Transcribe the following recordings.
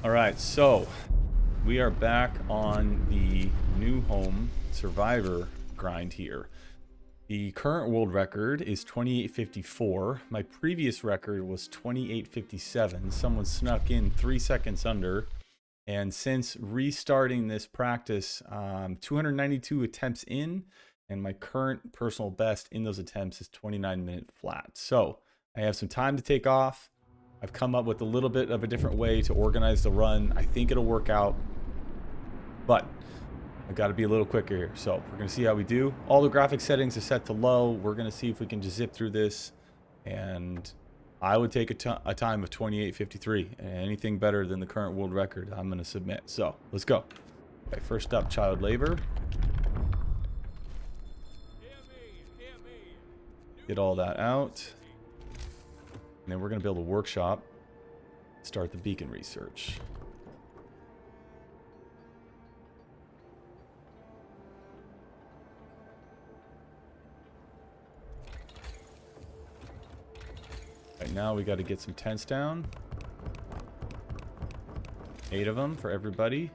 All right, so we are back on the new home survivor grind here. The current world record is 28:54. My previous record was 28:57. Someone snuck in 3 seconds under. And since restarting this practice, 292 attempts in, and my current personal best in those attempts is 29-minute flat. So I have some time to take off. I've come up with a little bit of a different way to organize the run. I think it'll work out, but I've got to be a little quicker here. So we're going to see how we do. All the graphic settings are set to low. We're going to see if we can just zip through this. And I would take a time of 28:53. And anything better than the current world record, I'm going to submit. So let's go. Okay, first up, child labor. Get all that out. And then we're going to build a workshop. Start the beacon research. Right now we got to get some tents down. 8 of them for everybody.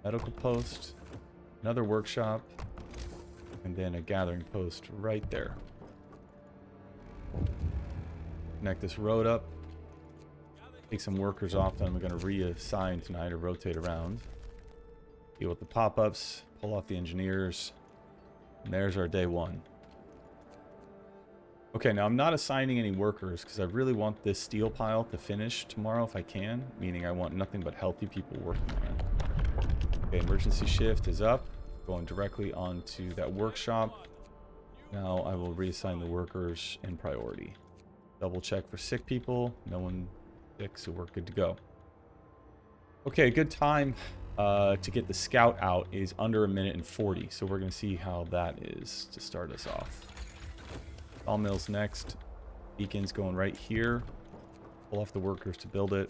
Medical post. Another workshop. And then a gathering post right there. Connect this road up. Take some workers off, then we're going to reassign tonight or rotate around. Deal with the pop-ups, pull off the engineers. And there's our day one. Okay, now I'm not assigning any workers because I really want this steel pile to finish tomorrow if I can, meaning I want nothing but healthy people working on it. Okay, emergency shift is up, going directly onto that workshop. Now I will reassign the workers in priority. Double check for sick people. No one sick, so we're good to go. Okay, a good time to get the scout out is under 1:40. So we're going to see how that is to start us off. Sawmill's next. Beacon's going right here. Pull off the workers to build it.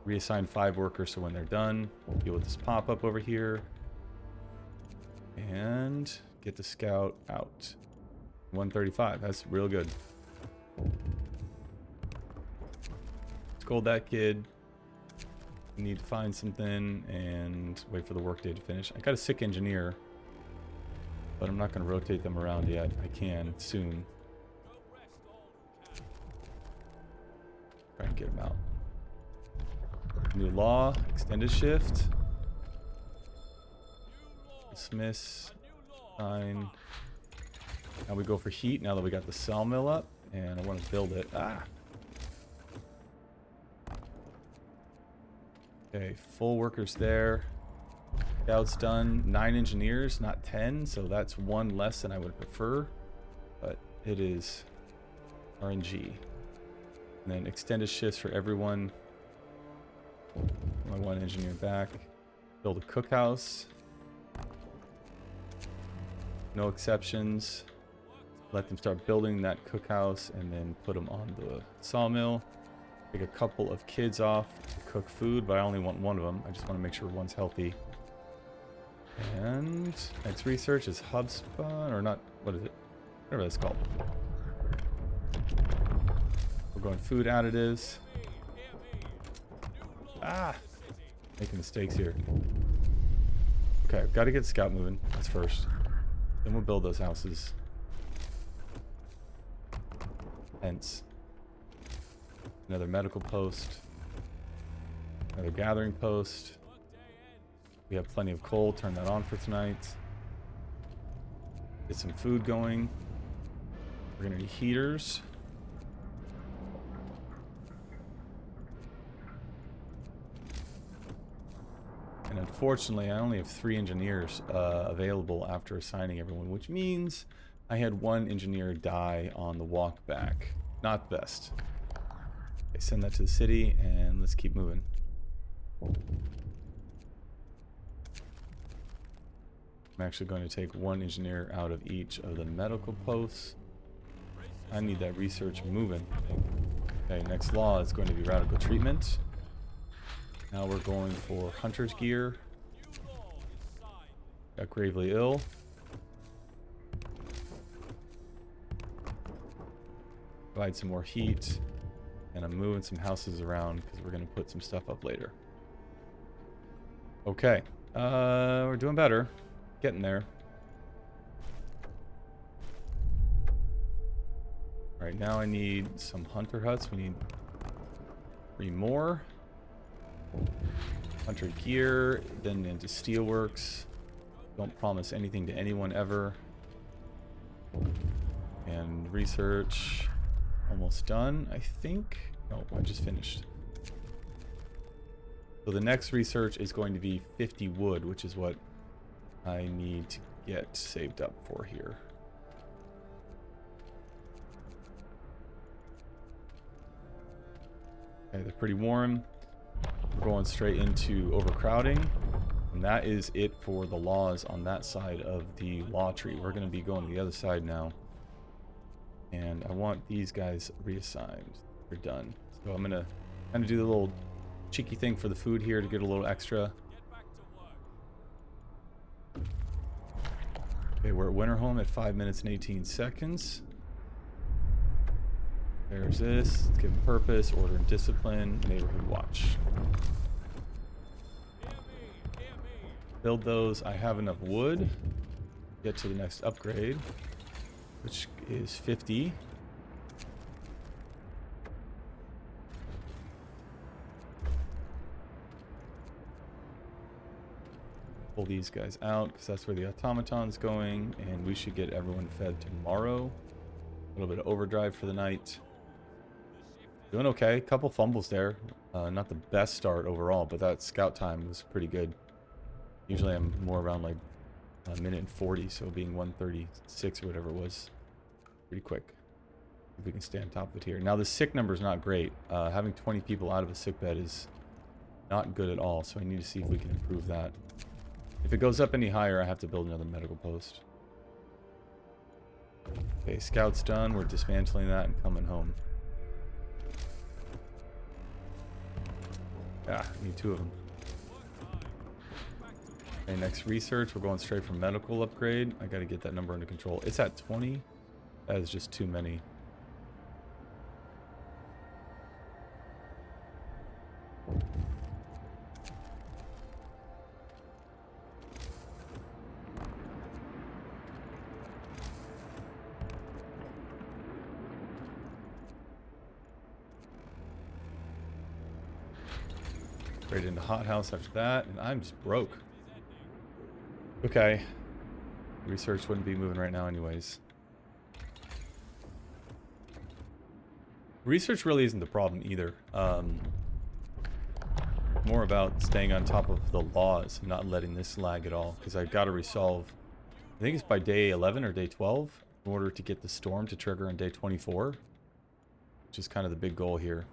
Reassign 5 workers so when they're done, deal with this pop-up over here. And get the scout out. 135. That's real good. Scold that kid. We need to find something and wait for the workday to finish. I got a sick engineer, but I'm not going to rotate them around yet. I can soon. Try and get him out. New law, extended shift. Dismiss. Sign. Now we go for heat now that we got the sawmill up. And I want to build it. Okay, full workers there. Scouts done. 9 engineers, not 10. So that's 1 less than I would prefer. But it is RNG. And then extended shifts for everyone. My 1 engineer back. Build a cookhouse. No exceptions. Let them start building that cookhouse and then put them on the sawmill. Take a couple of kids off to cook food, but I only want 1 of them. I just want to make sure one's healthy. And next research is HubSpot, or not, what is it? Whatever that's called. We're going food additives. Making mistakes here. Okay, I've got to get scout moving. That's first. Then we'll build those houses. Hence. Another medical post. Another gathering post. We have plenty of coal. Turn that on for tonight. Get some food going. We're going to need heaters. And unfortunately, I only have 3 engineers available after assigning everyone, which means I had 1 engineer die on the walk back. Not best. Okay, send that to the city, and let's keep moving. I'm actually going to take 1 engineer out of each of the medical posts. I need that research moving. Okay, next law is going to be radical treatment. Now we're going for hunter's gear. Got gravely ill. Provide some more heat. And I'm moving some houses around because we're going to put some stuff up later. Okay. We're doing better. Getting there. Alright, now I need some hunter huts. We need 3 more. Hunter gear, then into steelworks. Don't promise anything to anyone ever. And research. Almost done, I think. No, I just finished. So the next research is going to be 50 wood, which is what I need to get saved up for here. Okay, they're pretty warm. We're going straight into overcrowding. And that is it for the laws on that side of the law tree. We're going to be going to the other side now. And I want these guys reassigned. They're done. So I'm going to kind of do the little cheeky thing for the food here to get a little extra. Okay, we're at Winterhome at 5 minutes and 18 seconds. There's this. Let's give them purpose, order and discipline, neighborhood watch. Build those. I have enough wood. Get to the next upgrade, which is 50. Pull these guys out because that's where the automaton's going, and we should get everyone fed tomorrow. A little bit of overdrive for the night. Doing okay. Couple fumbles there. Not the best start overall, but that scout time was pretty good. Usually I'm more around like a minute and 40, so being 1:36 or whatever it was, pretty quick. If we can stay on top of it here. Now the sick number is not great. Having 20 people out of a sick bed is not good at all, so I need to see if we can improve that. If it goes up any higher, I have to build another medical post. Okay, scout's done. We're dismantling that and coming home. Ah, I need 2 of them. Okay, next research. We're going straight from medical upgrade. I got to get that number under control. It's at 20. That is just too many. Straight into hothouse after that, and I'm just broke. Okay. Research wouldn't be moving right now anyways. Research really isn't the problem either. More about staying on top of the laws and not letting this lag at all, because I've got to resolve, I think it's by day 11 or day 12 in order to get the storm to trigger on day 24, which is kind of the big goal here.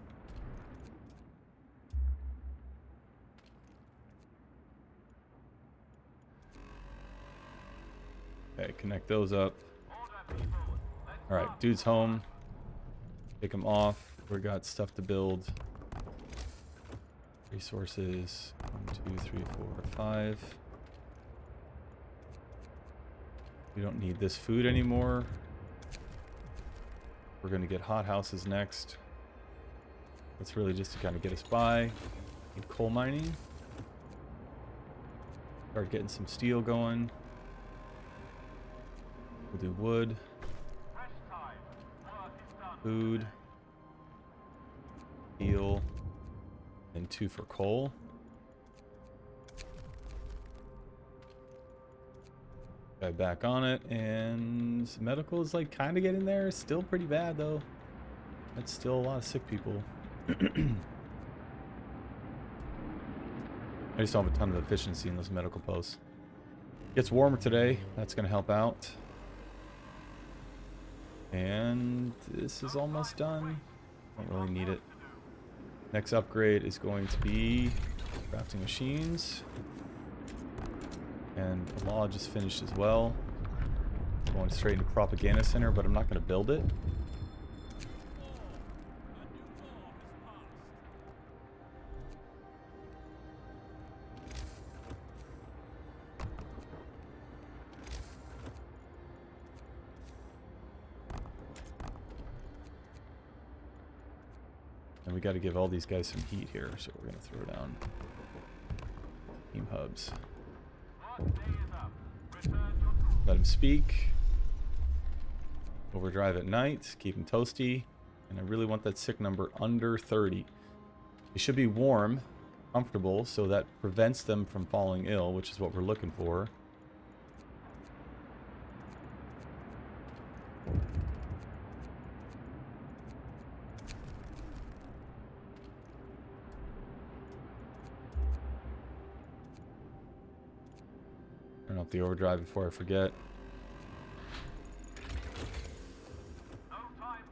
Okay, connect those up. Alright, dude's home. Take him off. We got stuff to build. Resources. 1, 2, 3, 4, 5. We don't need this food anymore. We're going to get hothouses next. That's really just to kind of get us by. Need coal mining. Start getting some steel going. We'll do wood, food, steel, and 2 for coal. Guy back on it, and medical is like kind of getting there. Still pretty bad though. That's still a lot of sick people. I just don't have a ton of efficiency in those medical posts. Gets warmer today. That's going to help out. And this is almost done. Don't really need it. Next upgrade is going to be crafting machines. And the law just finished as well. Going straight into propaganda center, but I'm not going to build it. And we got to give all these guys some heat here, so we're going to throw down team hubs. Let him speak. Overdrive at night. Keep him toasty. And I really want that sick number under 30. It should be warm, comfortable, so that prevents them from falling ill, which is what we're looking for. Turn off the overdrive before I forget.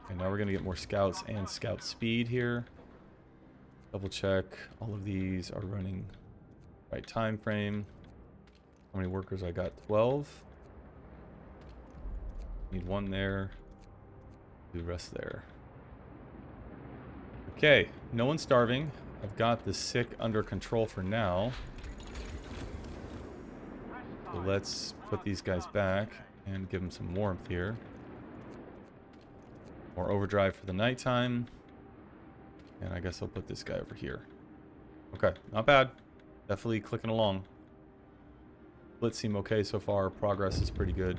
And now we're going to get more scouts and scout speed here. Double check. All of these are running right time frame. How many workers I got? 12. Need one there. Do the rest there. Okay, no one's starving. I've got the sick under control for now. So let's put these guys back and give them some warmth here. More overdrive for the nighttime. And I guess I'll put this guy over here. Okay, not bad. Definitely clicking along. Splits seem okay so far. Progress is pretty good.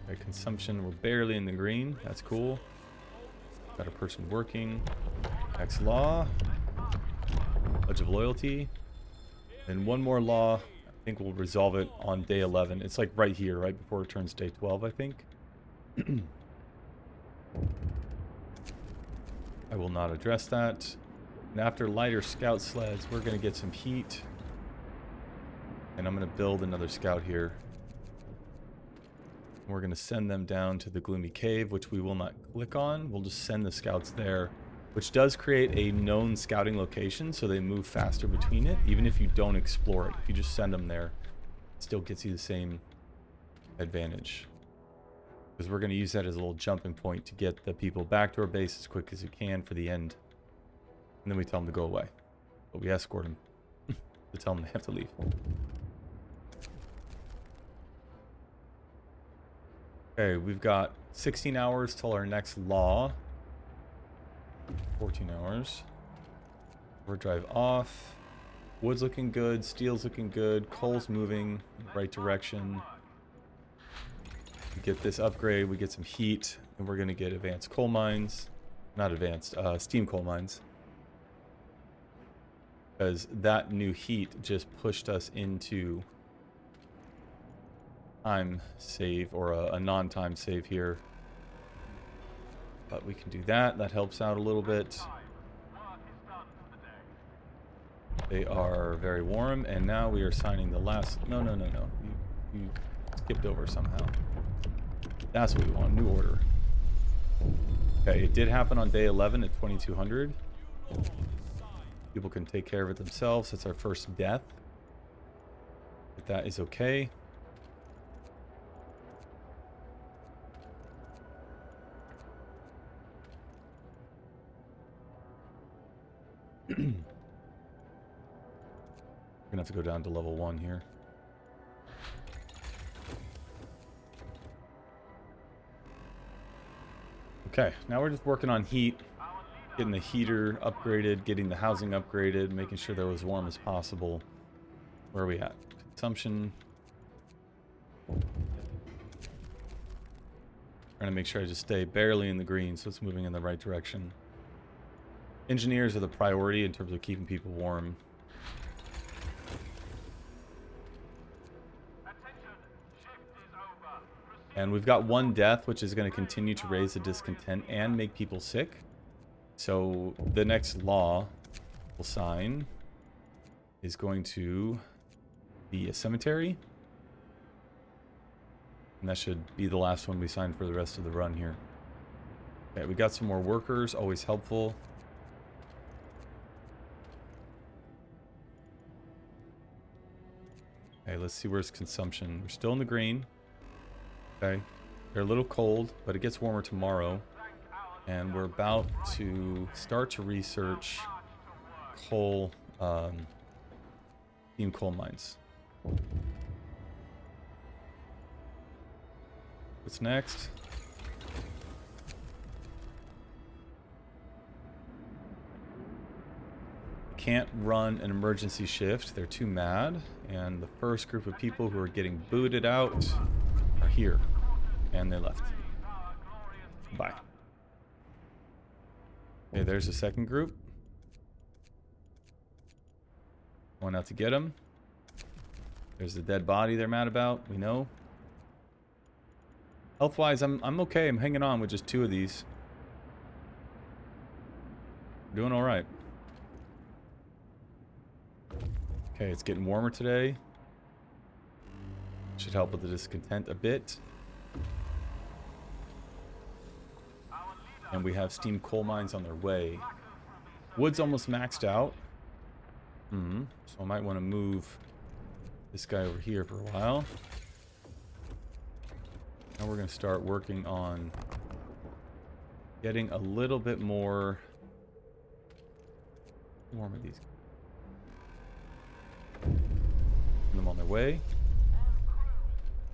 Okay, consumption, we're barely in the green. That's cool. Got a person working. X law. Pledge of loyalty. And one more law. I think we'll resolve it on day 11. It's like right here, right before it turns day 12, I think. I will not address that. And after lighter scout sleds, we're going to get some heat. And I'm going to build another scout here. We're going to send them down to the gloomy cave, which we will not click on. We'll just send the scouts there, which does create a known scouting location, so they move faster between it, even if you don't explore it. If you just send them there, it still gets you the same advantage. Because we're going to use that as a little jumping point to get the people back to our base as quick as we can for the end. And then we tell them to go away. But we escort them to tell them they have to leave. Okay, we've got 16 hours till our next law. 14 hours. Overdrive off. Wood's looking good. Steel's looking good. Coal's moving in the right direction. We get this upgrade. We get some heat. And we're going to get advanced coal mines. Not advanced. Steam coal mines. Because that new heat just pushed us into time save, or a non-time save here. But we can do that. That helps out a little bit. They are very warm, and now we are signing the last... No. You skipped over somehow. That's what we want. New order. Okay, it did happen on day 11 at 2200. People can take care of it themselves. That's our first death. But that is okay. We're gonna have to go down to level 1 here. Okay, now we're just working on heat, getting the heater upgraded, getting the housing upgraded, making sure they're as warm as possible. Where are we at? Consumption. Trying to make sure I just stay barely in the green, so it's moving in the right direction. Engineers are the priority in terms of keeping people warm. And we've got one death, which is going to continue to raise the discontent and make people sick. So the next law we'll sign is going to be a cemetery. And that should be the last one we sign for the rest of the run here. Okay, we got some more workers, always helpful. Okay, let's see where's consumption. We're still in the green. Okay, they're a little cold, but it gets warmer tomorrow. And we're about to start to research coal, steam coal mines. What's next? Can't run an emergency shift. They're too mad. And the first group of people who are getting booted out are here. And they left. Bye. Okay, there's the second group. Going out to get them. There's the dead body they're mad about. We know. Health-wise, I'm okay. I'm hanging on with just 2 of these. Doing all right. Okay, it's getting warmer today. Should help with the discontent a bit. And we have steam coal mines on their way. Wood's almost maxed out. So I might want to move this guy over here for a while. Now we're going to start working on getting a little bit more warm of these. Send them on their way.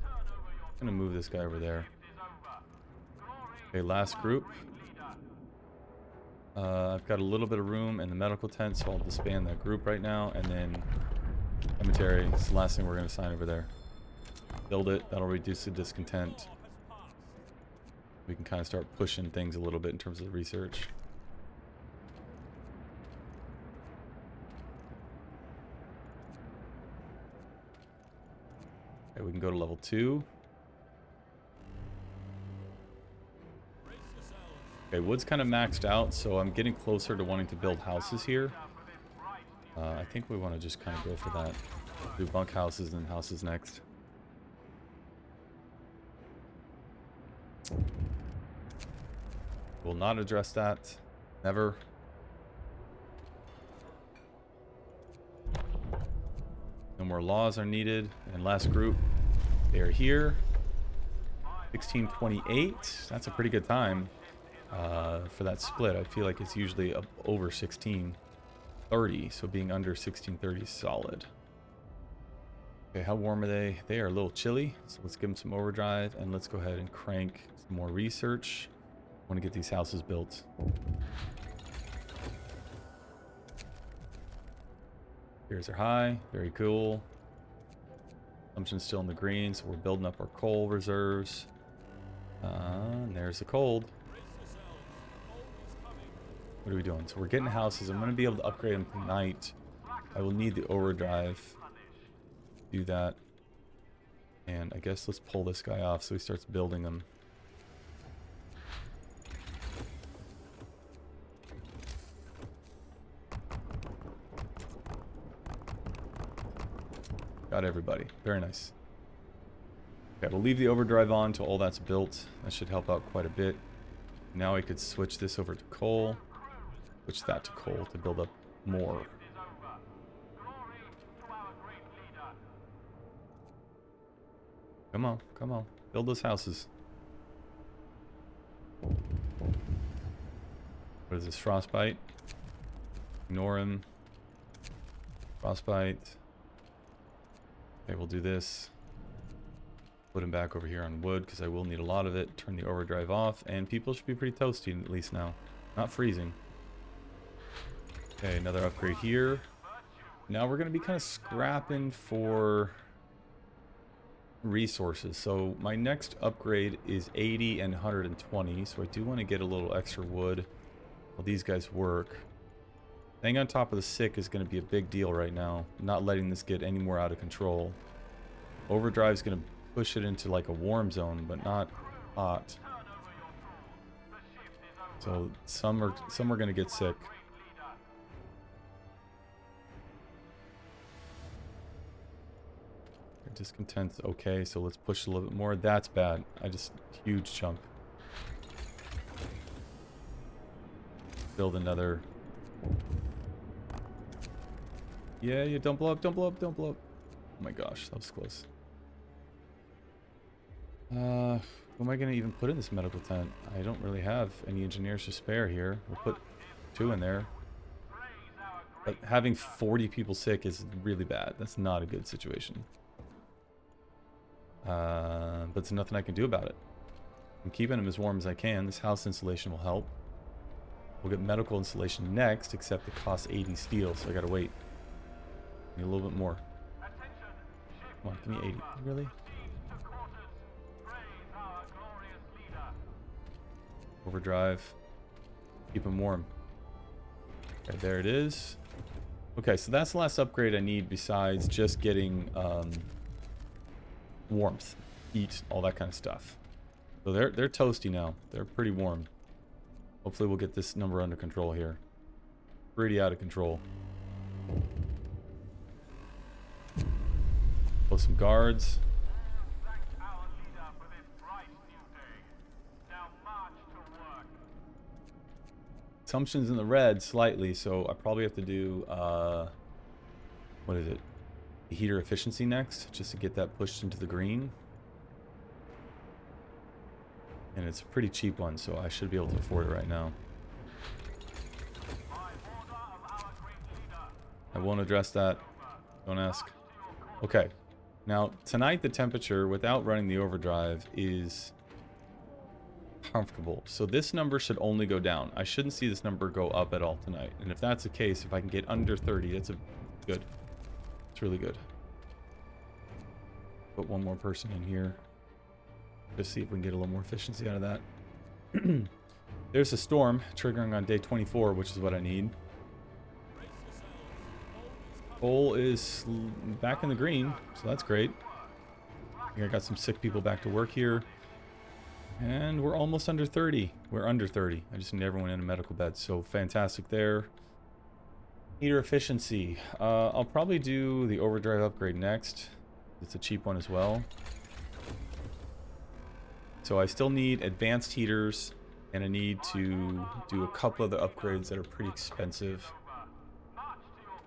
I'm going to move this guy over there. Okay, last group. I've got a little bit of room in the medical tent, so I'll disband that group right now. And then cemetery is the last thing we're going to assign over there. Build it. That'll reduce the discontent. We can kind of start pushing things a little bit in terms of the research. Okay, we can go to level 2. Okay, wood's kind of maxed out, so I'm getting closer to wanting to build houses here. I think we want to just kind of go for that. Do bunk houses and houses next. Will not address that. Never. No more laws are needed. And last group, they are here. 1628. That's a pretty good time. For that split. I feel like it's usually up over 1630, so being under 1630 is solid. Okay, how warm are they? They are a little chilly, so let's give them some overdrive and let's go ahead and crank some more research. I want to get these houses built. Here's our high, very cool. Consumption's still in the green, so we're building up our coal reserves. And there's the cold. What are we doing? So we're getting houses. I'm going to be able to upgrade them tonight. I will need the overdrive to do that. And I guess let's pull this guy off so he starts building them. Got everybody. Very nice. Okay, we'll leave the overdrive on till all that's built. That should help out quite a bit. Now I could switch this over to coal. Switch that to coal to build up more. Come on, come on. Build those houses. What is this? Frostbite? Ignore him. Frostbite. Okay, we'll do this. Put him back over here on wood because I will need a lot of it. Turn the overdrive off, and people should be pretty toasty at least now. Not freezing. Okay, another upgrade here. Now we're going to be kind of scrapping for resources. So my next upgrade is 80 and 120. So I do want to get a little extra wood while these guys work. Staying on top of the sick is going to be a big deal right now. Not letting this get any more out of control. Overdrive is going to push it into like a warm zone, but not hot. So some are going to get sick. Discontent's okay, so let's push a little bit more. That's bad. Huge jump. Build another. Yeah, don't blow up, don't blow up, don't blow up. Oh my gosh, that was close. Who am I gonna even put in this medical tent? I don't really have any engineers to spare here. We'll put 2 in there. But having 40 people sick is really bad. That's not a good situation. But there's nothing I can do about it. I'm keeping them as warm as I can. This house insulation will help. We'll get medical insulation next, except it costs 80 steel, so I gotta wait. Need a little bit more. Come on, give me 80. Really? Overdrive. Keep them warm. Okay, there it is. Okay, so that's the last upgrade I need besides just getting warmth, heat, all that kind of stuff. So they're toasty now. They're pretty warm. Hopefully we'll get this number under control here. Pretty out of control. Post some guards. Consumption's in the red slightly, so I probably have to do what is it? The heater efficiency next, just to get that pushed into the green. And it's a pretty cheap one, so I should be able to afford it right now. I won't address that. Don't ask. Okay. Now, tonight the temperature, without running the overdrive, is comfortable. So this number should only go down. I shouldn't see this number go up at all tonight. And if that's the case, if I can get under 30, that's good. It's really good. Put one more person in here. Just see if we can get a little more efficiency out of that. There's a storm triggering on day 24, which is what I need. Coal is back in the green, so that's great. I think I got some sick people back to work here. And we're almost under 30. We're under 30. I just need everyone in a medical bed, so fantastic there. Heater efficiency. I'll probably do the overdrive upgrade next. It's a cheap one as well. So I still need advanced heaters, and I need to do a couple of the upgrades that are pretty expensive.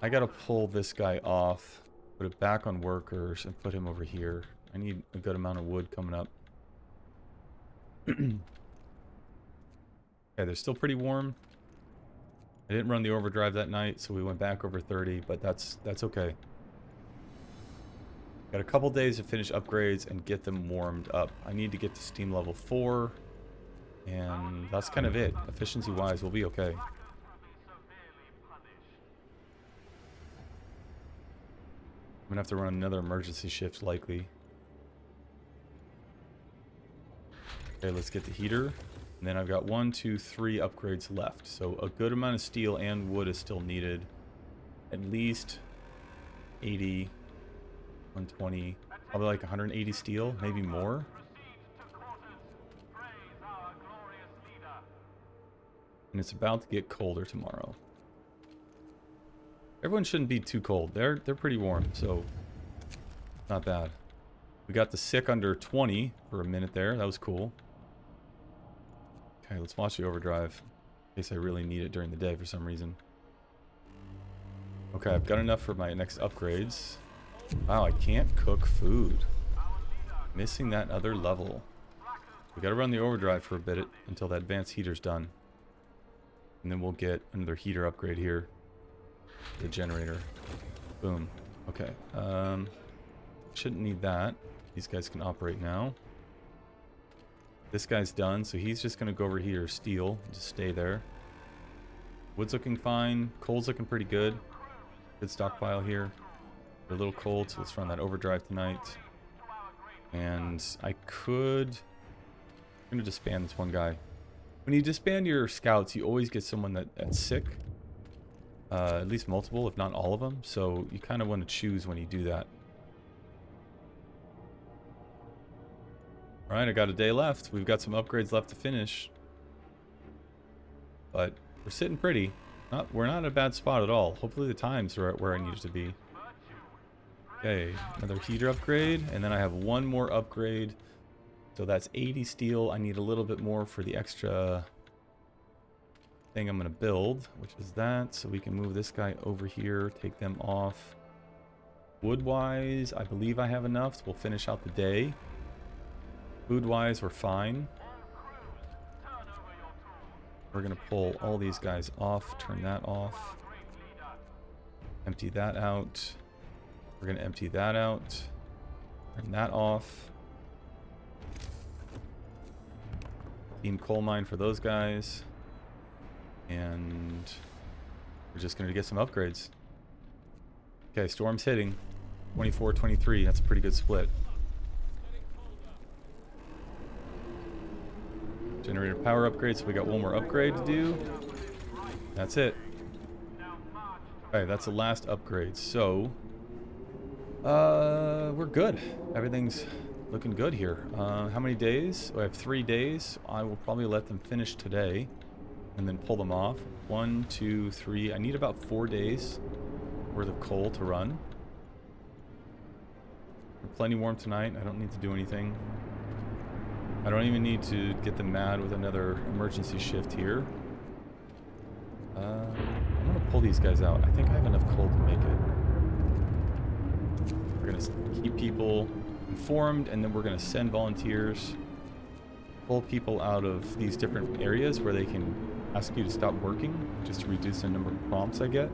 I gotta pull this guy off, put it back on workers, and put him over here. I need a good amount of wood coming up. Okay, they're still pretty warm. I didn't run the overdrive that night, so we went back over 30, but that's okay. Got a couple days to finish upgrades and get them warmed up. I need to get to steam level 4, and that's kind of it. Efficiency-wise, we'll be okay. I'm gonna have to run another emergency shift, likely. Okay, let's get the heater. And then I've got 1, 2, 3 upgrades left. So a good amount of steel and wood is still needed. At least 80, 120, probably like 180 steel, maybe more. And it's about to get colder tomorrow. Everyone shouldn't be too cold. They're pretty warm, so not bad. We got the sick under 20 for a minute there. That was cool. Okay, let's watch the overdrive in case I really need it during the day for some reason. Okay, I've got enough for my next upgrades. Wow, I can't cook food. Missing that other level. We gotta run the overdrive for a bit until that advanced heater's done. And then we'll get another heater upgrade here. The generator. Boom. Okay. Shouldn't need that. These guys can operate now. This guy's done, so he's just gonna go over here, steel, just stay there. Wood's looking fine. Coal's looking pretty good. Good stockpile here. We're a little cold, so let's run that overdrive tonight. And I'm gonna disband this one guy. When you disband your scouts, you always get someone that's sick. At least multiple, if not all of them. So you kind of want to choose when you do that. Alright, I got a day left. We've got some upgrades left to finish. But we're sitting pretty. We're not in a bad spot at all. Hopefully the times are where I need it to be. Okay, another heater upgrade. And then I have one more upgrade. So that's 80 steel. I need a little bit more for the extra thing I'm going to build, which is that. So we can move this guy over here, take them off. Wood-wise, I believe I have enough. So we'll finish out the day. Food-wise, we're fine. We're going to pull all these guys off, turn that off. Empty that out. We're going to empty that out. Turn that off. Team coal mine for those guys. And we're just going to get some upgrades. Okay, storm's hitting. 24, 23. That's a pretty good split. Generator power upgrade, so we got one more upgrade to do. That's it. Okay, that's the last upgrade. So, we're good. Everything's looking good here. How many days? I have 3 days. I will probably let them finish today and then pull them off. 1, 2, 3. I need about 4 days worth of coal to run. We're plenty warm tonight. I don't need to do anything. I don't even need to get them mad with another emergency shift here. I'm going to pull these guys out. I think I have enough coal to make it. We're going to keep people informed, and then we're going to send volunteers, pull people out of these different areas where they can ask you to stop working, just to reduce the number of prompts I get.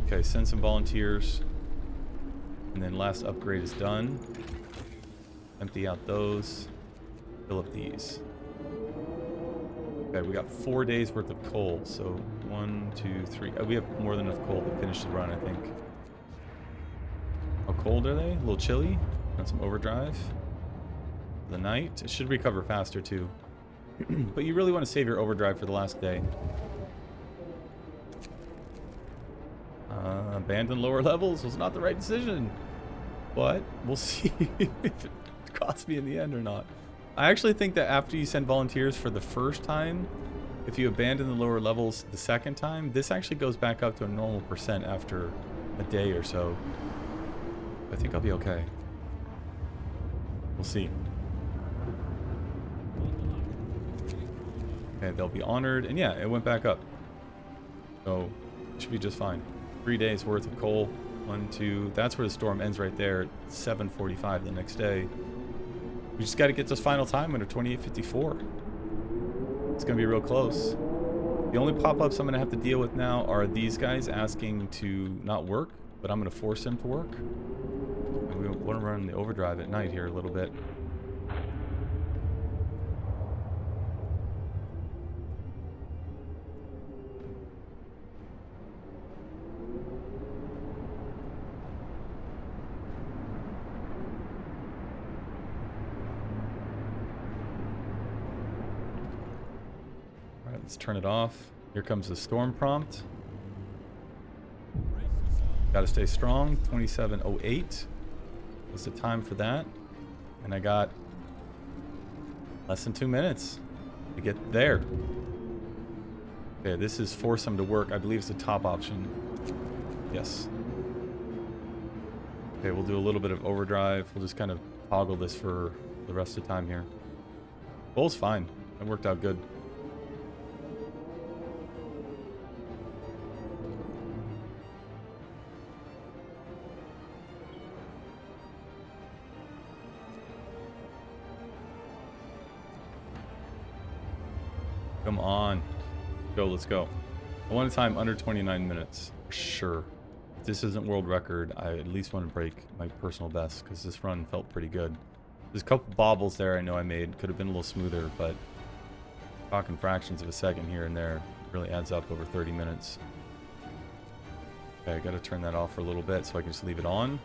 Okay, send some volunteers. And then last upgrade is done. Empty out those. Fill up these. Okay, we got 4 days worth of coal. So 1, 2, 3. We have more than enough coal to finish the run, I think. How cold are they? A little chilly. Got some overdrive. For the night. It should recover faster too. But you really want to save your overdrive for the last day. Abandon lower levels was not the right decision. But we'll see if it costs me in the end or not. I actually think that after you send volunteers for the first time, if you abandon the lower levels the second time, this actually goes back up to a normal percent after a day or so. I think I'll be okay. We'll see. Okay, they'll be honored. And yeah, it went back up. So it should be just fine. 3 days worth of coal. 1, 2. That's where the storm ends right there. 7:45 the next day. We just got to get this final time under 28:54. It's going to be real close. The only pop-ups I'm going to have to deal with now are these guys asking to not work, but I'm going to force them to work. And we want to run the overdrive at night here a little bit. Let's turn it off. Here comes the storm prompt. Gotta stay strong. 27:08 was the time for that. And I got less than 2 minutes to get there. Okay, this is force them to work. I believe it's the top option. Yes. Okay, we'll do a little bit of overdrive. We'll just kind of toggle this for the rest of the time here. Goal's fine. It worked out good. Come on. Go, let's go. I want a time under 29 minutes. For sure. If this isn't world record, I at least want to break my personal best because this run felt pretty good. There's a couple bobbles there I know I made. Could have been a little smoother, but talking fractions of a second here and there really adds up over 30 minutes. Okay, I got to turn that off for a little bit so I can just leave it on.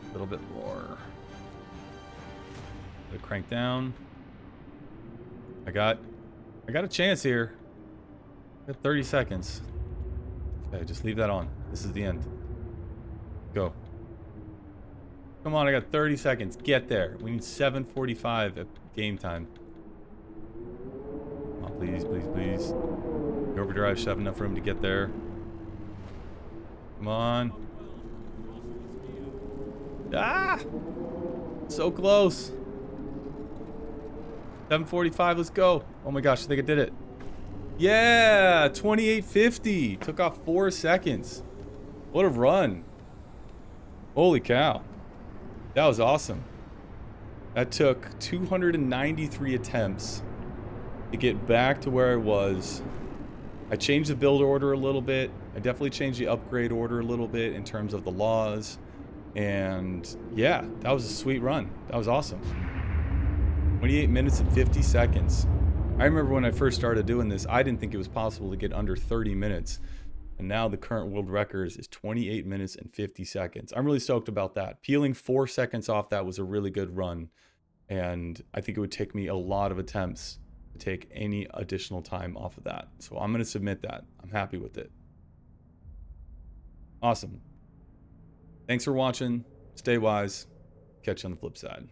A little bit more. Let it crank down. I got a chance here. I got 30 seconds. Okay, just leave that on. This is the end. Go. Come on, I got 30 seconds. Get there. We need 7:45 at game time. Come on, please, please, please. The overdrive should have enough room to get there. Come on. Ah! So close. 7:45, let's go. Oh my gosh, I think I did it. Yeah, 28:50. Took off 4 seconds. What a run. Holy cow. That was awesome. That took 293 attempts to get back to where I was. I changed the build order a little bit. I definitely changed the upgrade order a little bit in terms of the laws. And yeah, that was a sweet run. That was awesome. 28 minutes and 50 seconds. I remember when I first started doing this, I didn't think it was possible to get under 30 minutes. And now the current world record is 28 minutes and 50 seconds. I'm really stoked about that. Peeling 4 seconds off that was a really good run. And I think it would take me a lot of attempts to take any additional time off of that. So I'm going to submit that. I'm happy with it. Awesome. Thanks for watching. Stay wise. Catch you on the flip side.